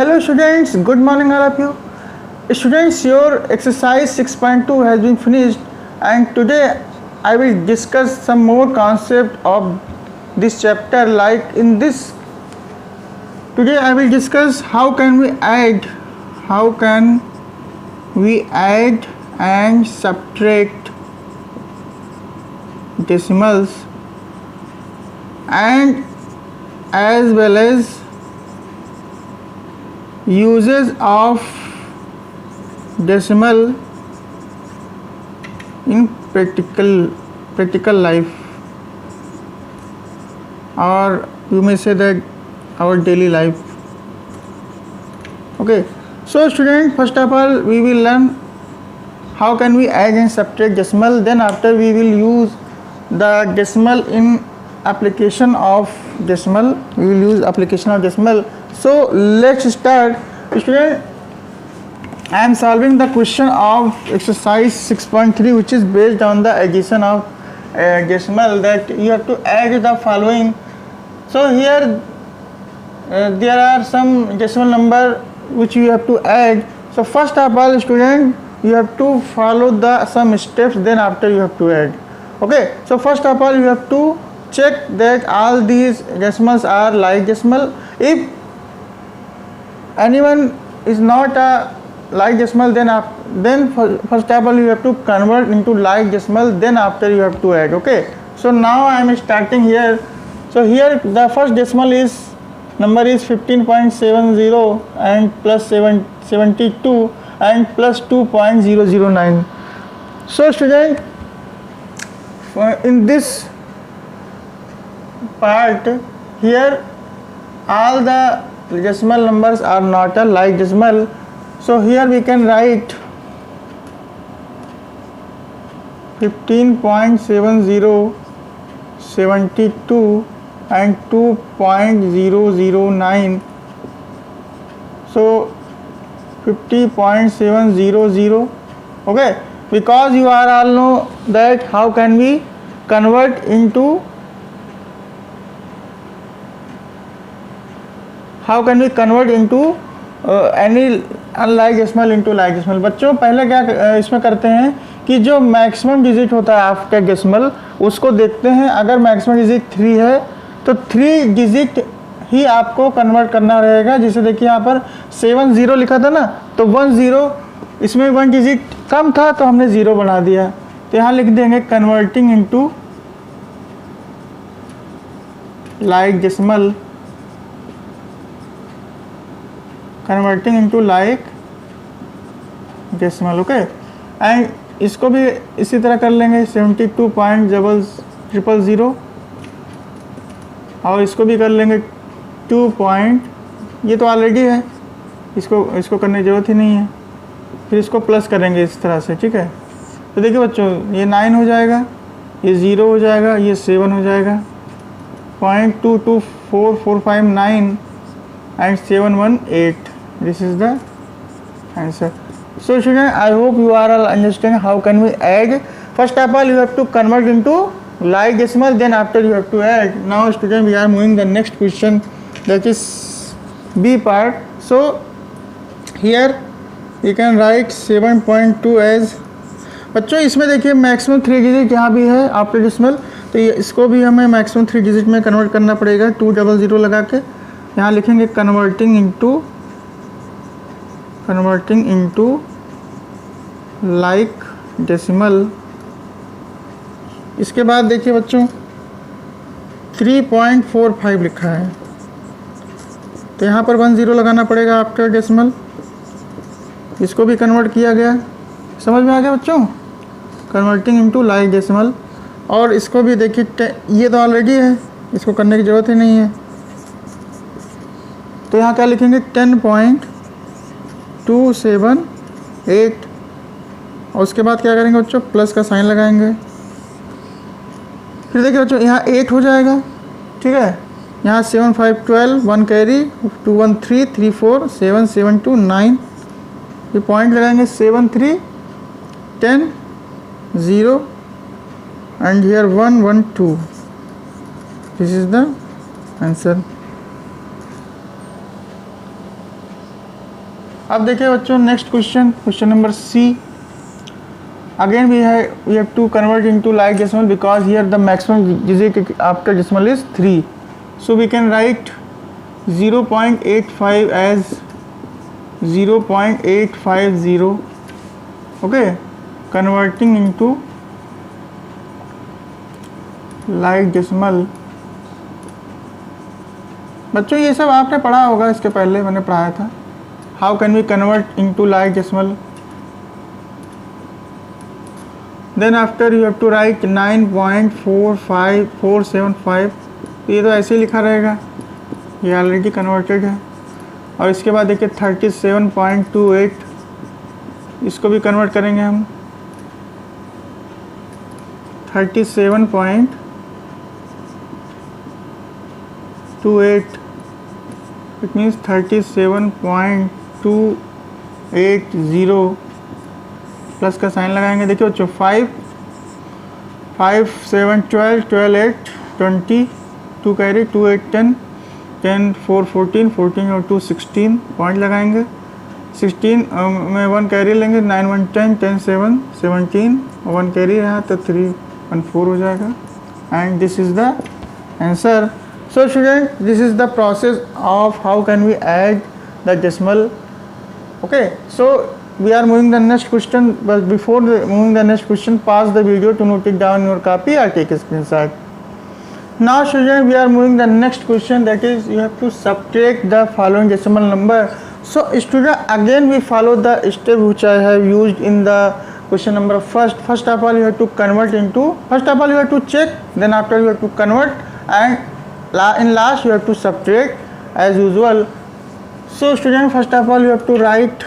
Hello students, good morning all of you. Students, your exercise 6.2 has been finished and today I will discuss some more concept of this chapter. Like in this, today I will discuss how can we add and subtract decimals, and as well as uses of decimal in practical life, or you may say that our daily life. Okay, so student, first of all we will learn how can we add and subtract decimal. Then after we will use the decimal in application of decimal. We will use application of decimal. So let's start. Student, I am solving the question of exercise 6.3, which is based on the addition of decimal, that you have to add the following. So here there are some decimal number which you have to add. So first of all student, you have to follow the some steps, then after you have to add. Okay, so first of all you have to check that all these decimals are like decimal. If anyone is not a like decimal, then first of all you have to convert into like decimal, then after you have to add. Okay, so now I am starting here. So here the first decimal is number is 15.70 and plus 72 and plus 2.009. So student, in this part here all the decimal numbers are not a like decimal. So here we can write 15.70, 72 and 2.009. so 50.700. okay, because you are all know that how can we convert into any unlike decimal into like decimal. बच्चों पहले क्या इसमें करते हैं कि जो maximum digit होता है आफ्टर डेसिमल उसको देखते हैं. अगर मैक्सिमम डिजिट 3 है तो 3 डिजिट ही आपको कन्वर्ट करना रहेगा. जैसे देखिए यहाँ पर 70 लिखा था ना, तो 10 इसमें 1 डिजिट कम था तो हमने 0 बना दिया. तो यहाँ लिख देंगे converting into like decimal, converting into like decimal. Okay, and इसको भी इसी तरह कर लेंगे 72.000 और इसको भी कर लेंगे 2. ये तो ऑलरेडी है, इसको करने की ज़रूरत ही नहीं है. फिर इसको प्लस करेंगे इस तरह से. ठीक है, तो देखिए बच्चों ये 9 हो जाएगा, ये 0 हो जाएगा, ये 7 हो जाएगा. 0.224459 and 718. This is the answer. So student, I hope you are all understand how can we add. First of all you have to convert into like decimal, then after you have to add. Now student, we are moving the next question, that is B part. So here you can write 7.2 as. बच्चों इसमें देखिए maximum 3 digit यहाँ भी है after decimal, तो ये इसको भी हमें मैक्सिमम 3 डिजिट में कन्वर्ट करना पड़ेगा. 200 लगा के यहाँ लिखेंगे कन्वर्टिंग इनटू लाइक डेसिमल. इसके बाद देखिए बच्चों 3.45 लिखा है, तो यहाँ पर 10 लगाना पड़ेगा आफ्टर डेसिमल. इसको भी कन्वर्ट किया गया, समझ में आ गया बच्चों, कन्वर्टिंग इनटू लाइक डेसिमल. और इसको भी देखिए ये तो ऑलरेडी है, इसको करने की ज़रूरत ही नहीं है. तो यहाँ क्या लिखेंगे 10.278 और उसके बाद क्या करेंगे बच्चों, प्लस का साइन लगाएंगे. फिर देखिए बच्चों यहाँ 8 हो जाएगा. ठीक है, यहाँ 7 5 12 1 कैरी 2 1 3 3 4 7 7 2 9. ये पॉइंट लगाएंगे 7 3 10 0 and here 1 1 2. This is the answer. अब देखिए बच्चों next question number C. Again we have to convert into like decimal because here the maximum digit after decimal is 3. So we can write 0.85 as 0.850. Okay, converting into like decimal. बच्चों ये सब आपने पढ़ा होगा, इसके पहले मैंने पढ़ाया था. How can we convert into like decimal? Then after you have to write 9.45475. ये तो ऐसे ही लिखा रहेगा, ये ऑलरेडी कन्वर्टेड है. और इसके बाद देखिए 37.28, इसको भी कन्वर्ट करेंगे हम 37.28. इट मीन्स 37.280 प्लस का साइन लगाएंगे. देखिए बच्चों 5 7 12 12 8 20 2 कैरी 2 8 10 10 4 14 14 और 2 16 पॉइंट लगाएंगे. 16 में 1 कैरी लेंगे. 9 1 10 10 7 17 1 कैरी रहा तो 3 1 4 हो जाएगा. And this is the answer. So student, this is the process of how can we add the decimal. Okay, so we are moving the next question, but before moving the next question, pause the video to note it down in your copy or take a screenshot. Now student, we are moving the next question, that is you have to subtract the following decimal number. So student, again we follow the step which I have used in the question number first. First of all you have to convert into, first of all you have to check, then after you have to convert, and in last you have to subtract as usual. So student, first of all you have to write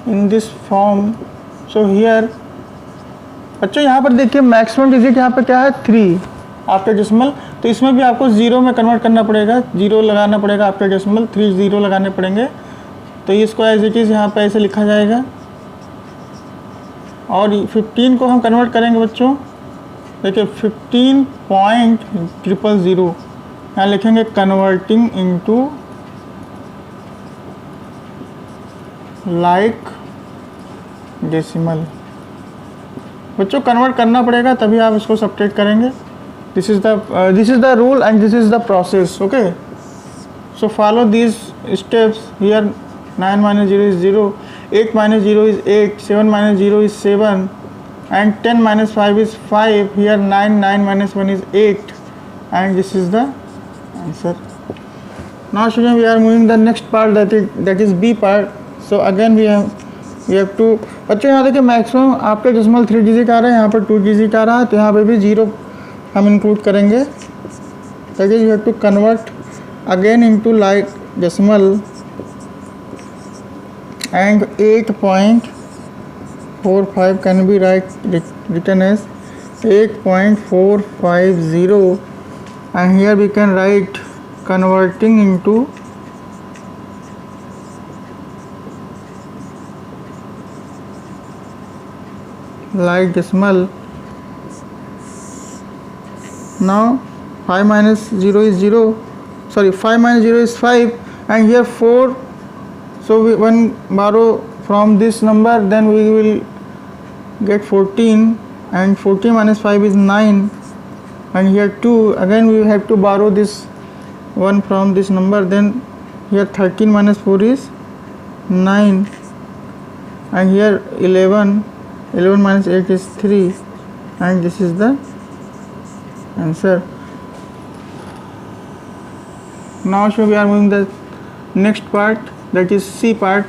in this form. So here बच्चों यहाँ पर देखिए maximum digit यहाँ पर क्या है 3 after decimal. तो इसमें भी आपको ज़ीरो में कन्वर्ट करना पड़ेगा, ज़ीरो लगाना पड़ेगा आफ्टर डेसिमल, 3 ज़ीरो लगाने पड़ेंगे. तो इसको एज इट इज़ यहाँ पर ऐसे लिखा जाएगा. और 15 को हम कन्वर्ट करेंगे बच्चों. देखिए 15.000 यहाँ लिखेंगे कन्वर्टिंग इनटू लाइक डेसिमल. बच्चों कन्वर्ट करना पड़ेगा तभी आप इसको सब्ट्रैक्ट करेंगे. This is the rule and this is the process. Okay, so follow this steps. Here 9 minus 0 is 0, 8 minus 0 is 8, 7 minus 0 is 7, and 10 minus 5 is 5. Here 9 minus 1 is 8, and this is the answer. Now student, we are moving the next part, that is B part. So again we have to, बच्चों यहाँ देखिए maximum आपके decimal 3 digit आ रहा है, यहाँ पर 2 digit आ रहा है, तो यहाँ पे भी 0 हम इंक्लूड करेंगे. That is you have to convert again into like decimal. and 8.45 can be written as 8.450, and here we can write converting into like decimal. Now 5 minus 0 is 0, sorry 5 minus 0 is 5, and here 4. So when borrow from this number, then we will get 14, and 14 minus 5 is 9, and here 2. Again we have to borrow this 1 from this number, then here 13 minus 4 is 9, and here 11 minus 8 is 3, and this is the answer. Now so we are moving the next part, that is C part.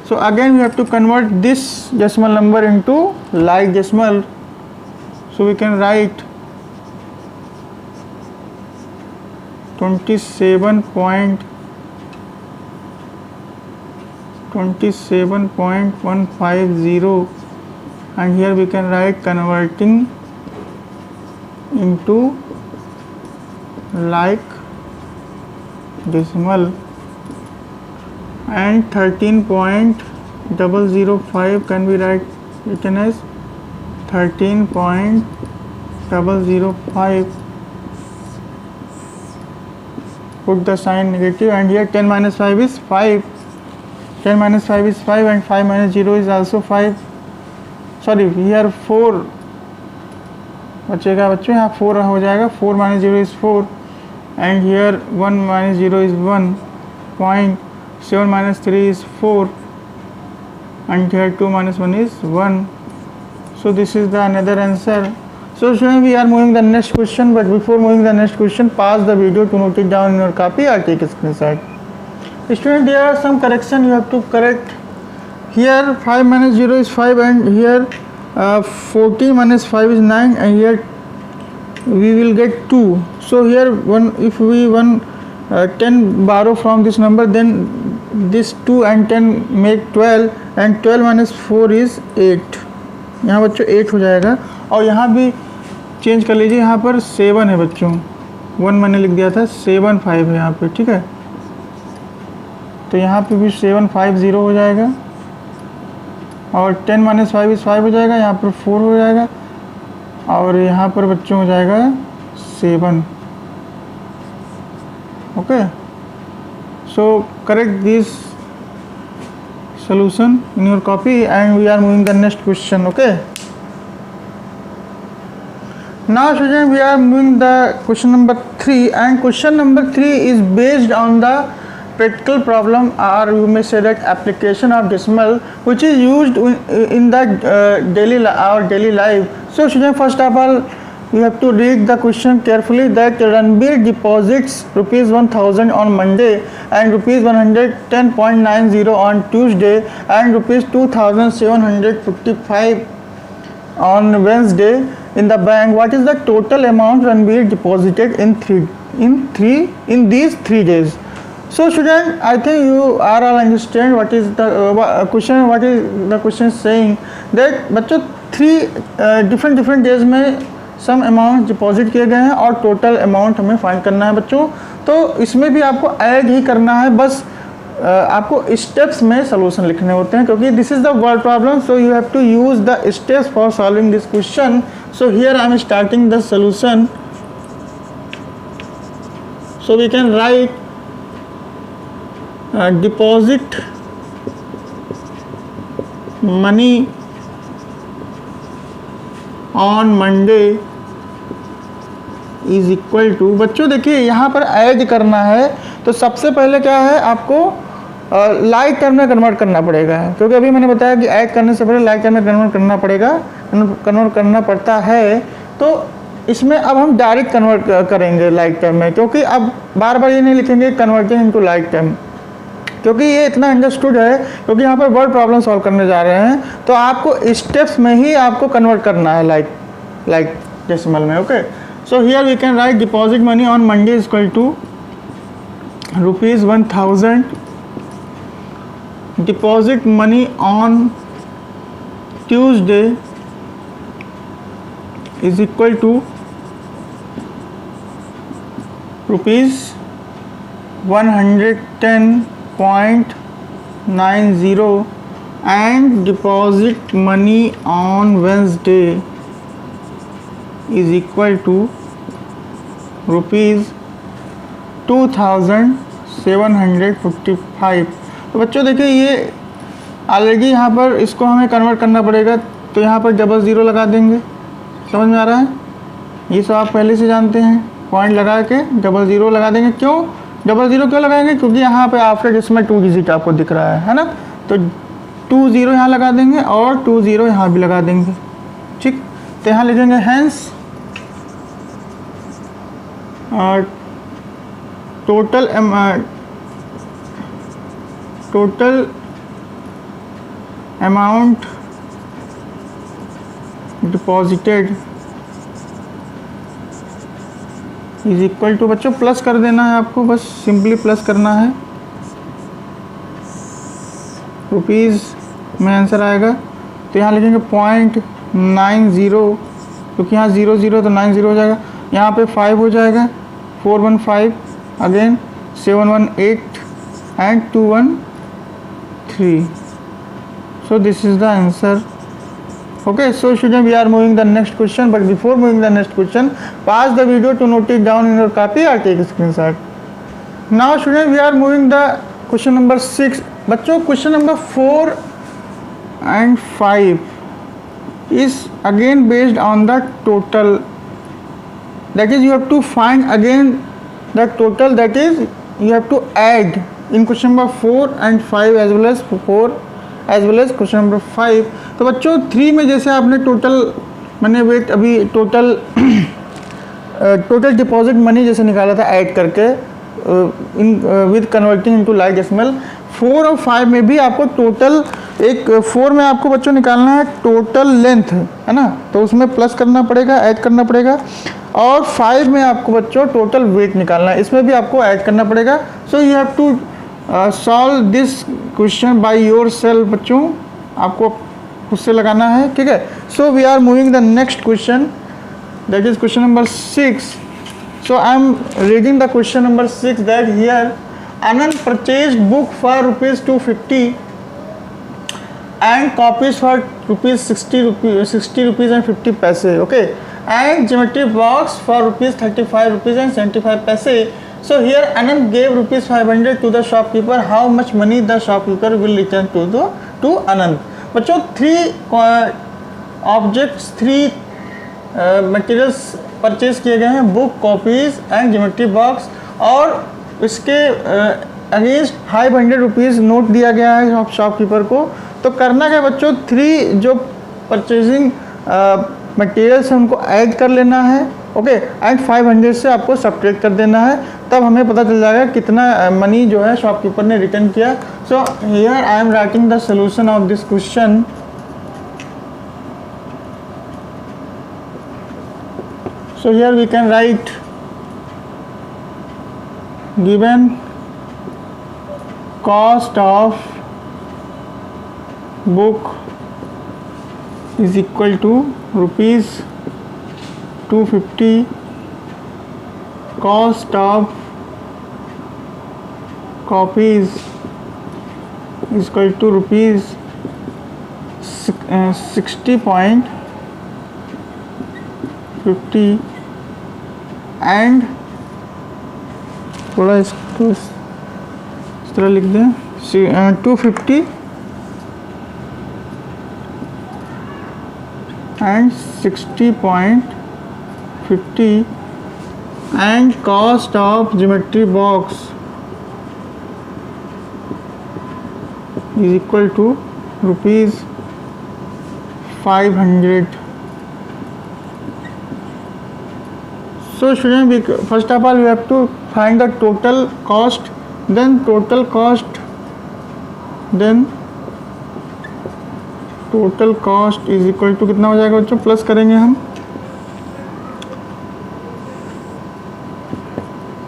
So again we have to convert this decimal number into like decimal. So we can write 27.150, and here we can write converting into like decimal. And 13.005 can be written as 13.005. Put the sign negative, and here 10 minus 5 is 5, 10 minus 5 is 5 and 5 minus 0 is also 5. Sorry, here 4 बचेगा बच्चों, यहाँ 4 हो जाएगा. 4 minus 0 is 4 and here 1 minus 0 is 1. 0.7 minus 3 is 4 and here 2 minus 1 is 1. So this is the another answer. So students, we are moving the next question, but before moving the next question, pause the video to note it down in your copy or take a screenshot. Student, there are some correction you have to correct. Here 5 minus 0 is 5 and here 14 minus 5 is 9 and here we will get 2. So here if we 10 borrow from this number, then this 2 and 10 make 12 and 12 minus 4 is 8. यहाँ बच्चों 8 हो जाएगा. और यहाँ भी change कर लीजिए, यहाँ पर 7 है बच्चों, 1 मैंने लिख दिया था, 7 5 है यहाँ पे, ठीक है. तो यहाँ पे भी 7 5 0 हो जाएगा और 10 माइनस 5 इस 5 हो जाएगा, यहाँ पर 4 हो जाएगा और यहाँ पर बच्चों हो जाएगा 7. Okay, so correct this solution in your copy and we are moving the next question. Okay, now student, we are moving the question number 3 and question number 3 is based on the practical problem, or you may say that application of decimal which is used in the daily life. So student, first of all you have to read the question carefully, that Ranbir deposits rupees 1000 on Monday and rupees 110.90 on Tuesday and rupees 2755 on Wednesday in the bank. What is the total amount Ranbir deposited in these 3 days? So student, I think you are all understand what is the question. What is the question saying, that बच्चों 3 different days में some amount deposit किए गए हैं और total amount हमें find करना है बच्चों. तो इसमें भी आपको ऐड ही करना है, बस आपको स्टेप्स में सॉल्यूशन लिखने होते हैं, क्योंकि this is the word problem. So you have to use the steps for solving this question. So here I am starting the solution. So we can write deposit money on Monday is equal to, बच्चों देखिए यहाँ पर add करना है तो सबसे पहले क्या है, आपको लाइक टर्म में कन्वर्ट करना पड़ेगा, क्योंकि अभी मैंने बताया कि ऐड करने से पहले लाइक टर्म में कन्वर्ट करना पड़ेगा, कन्वर्ट करना पड़ता है. तो इसमें अब हम डायरेक्ट कन्वर्ट करेंगे लाइक टर्म में, क्योंकि अब बार बार ये नहीं लिखेंगे कन्वर्टिंग इनटू लाइक टर्म, क्योंकि ये इतना अंडरस्टूड है, क्योंकि यहाँ पर वर्ड प्रॉब्लम सॉल्व करने जा रहे हैं. तो आपको स्टेप्स में ही आपको कन्वर्ट करना है लाइक डेसिमल में. Okay, so here we can write deposit money on Monday is equal to rupees 1000. Deposit money on Tuesday is equal to rupees 110.90 and deposit money on Wednesday is equal to rupees 2755. तो बच्चों देखिए ये already यहाँ पर इसको हमें convert करना पड़ेगा, तो यहाँ पर डबल ज़ीरो लगा देंगे. समझ में आ रहा है? ये सब आप पहले से जानते हैं. पॉइंट लगा के डबल ज़ीरो लगा देंगे. क्यों डबल ज़ीरो क्यों लगाएंगे? क्योंकि यहाँ पे आफ्टर जिसमें 2 डिजिट आपको दिख रहा है ना, तो 2 0 यहाँ लगा देंगे और 2 0 यहाँ भी लगा देंगे. ठीक, तो यहाँ लिखेंगे hence total amount deposited is equal to, बच्चों प्लस कर देना है आपको, बस सिंपली प्लस करना है. रुपीज़ में आंसर आएगा, तो यहाँ लिखेंगे 0.90, क्योंकि यहाँ 0 0 तो 90 हो जाएगा. यहाँ पे 5 हो जाएगा, 415 again 718 and 213. So this is the answer. Okay, so student, we are moving the next question, but before moving the next question, pause the video to note it down in your copy or take a screenshot. Now student, we are moving the question number 6 बच्चों, question number 4 and 5 is again based on the total, that is you have to find again the total, that is you have to add in question number 4 and 5 as well as 4 as well as question number 5। तो बच्चों 3 में जैसे आपने total मैंने wait अभी total deposit money जैसे निकाला था ऐड करके in with converting into like decimal, 4 और 5 में भी आपको टोटल एक 4 में आपको बच्चों निकालना है टोटल लेंथ, है ना, तो उसमें प्लस करना पड़ेगा, ऐड करना पड़ेगा, और 5 में आपको बच्चों टोटल वेट निकालना है, इसमें भी आपको ऐड करना पड़ेगा। So you have to solve this question by yourself बच्चों, आपको खुद से लगाना है, ठीक है। So we are moving the next question, that is question number 6। So I am reading the question number 6 that here Anand purchased book for ₹250 and copies for ₹60 and 50 paise, okay, and geometry box for ₹35 and 75 paise. So here Anand gave ₹500 to the shopkeeper. How much money the shopkeeper will return to Anand? बच्चों 3 objects 3 materials purchase किए गए हैं, book, copies and geometry box, और इसके against ₹500 note दिया गया है shopkeeper को। तो करना क्या बच्चों, 3 जो परचेजिंग मटेरियल्स हैं उनको ऐड कर लेना है, ओके, एंड 500 से आपको सब्ट्रैक्ट कर देना है, तब हमें पता चल जाएगा कितना मनी जो है शॉपकीपर ने रिटर्न किया। So here I am writing the solution of this question. So here we can write given cost of book is equal to ₹250, cost of copies is equal to ₹60.50 and थोड़ा इसको इस तरह लिख दें 250 and 60.50 and cost of geometry box is equal to ₹500। So student, first of all we have to find the total cost, then total cost is equal to कितना हो जाएगा बच्चों, प्लस करेंगे हम।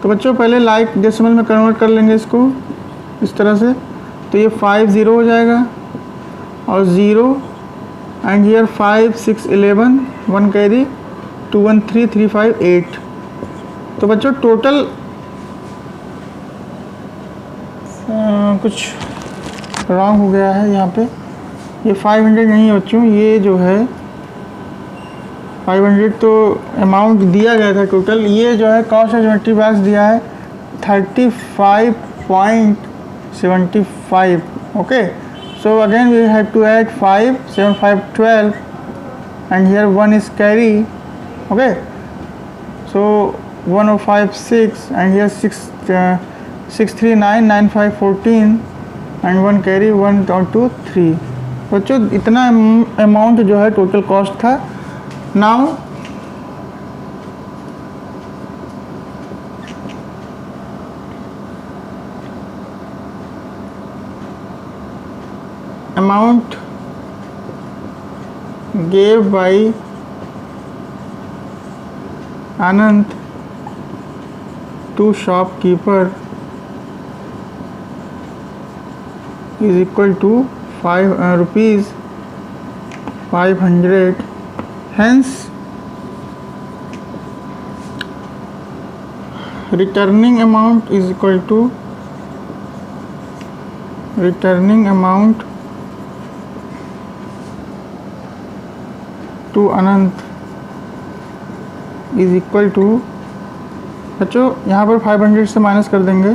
तो बच्चों पहले लाइक डेसिमल में कन्वर्ट कर लेंगे इसको इस तरह से, तो ये 50 हो जाएगा और 0 एंड हियर 5 6 11 1 कैरी 2 1 3 3 5 8। तो बच्चों टोटल कुछ रॉन्ग हो गया है यहाँ पे, ये 500 नहीं है बच्चों, ये जो है 500 तो अमाउंट दिया गया था टोटल, ये जो है कॉस्ट ऑफ ज्योमेट्री बॉक्स दिया है 35.75, okay. So again we have to add 5 7 5 12 and here 1 is carry, okay, so 1 और 5 6 एंड हियर 6 3 9 9 5 14 एंड 1 कैरी 1 और 2 3। बच्चों इतना अमाउंट जो है टोटल कॉस्ट था। Now amount give by Anand to shopkeeper is equal to ₹500, hence returning amount is equal to Anand is equal to, बच्चों यहाँ पर 500 से माइनस कर देंगे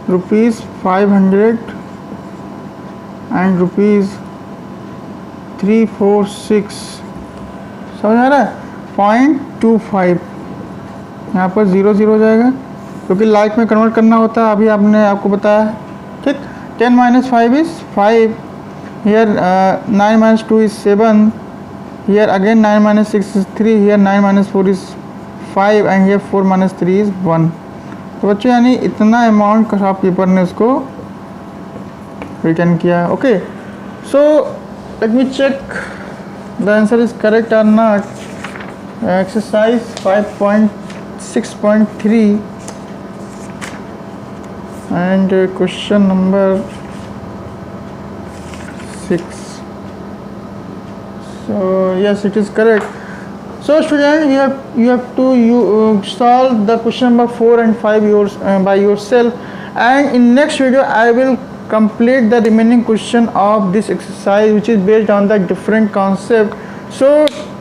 रुपीज़ 500 एंड रुपीज़ 346, समझ आ रहा है? 0.25 यहाँ पर 0 0 हो जाएगा क्योंकि लाख में कन्वर्ट करना होता है, अभी आपने आपको बताया, ठीक। 10 - 5 is 5, here 9 - 2 is 7, here again 9 - 6 is 3, here 9 - 4 is 5 and here 4 - 3 is 1। तो बच्चों यानी इतना अमाउंट शॉपकीपर ने उसको रिटर्न किया। Okay, so let me check the answer is correct और not. Exercise 5.6.3 and question number 6. So yes, it is correct. So student, you have to solve the question number 4 and 5 by yourself, and in next video I will complete the remaining question of this exercise, which is based on the different concept. So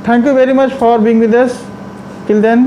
thank you very much for being with us till then.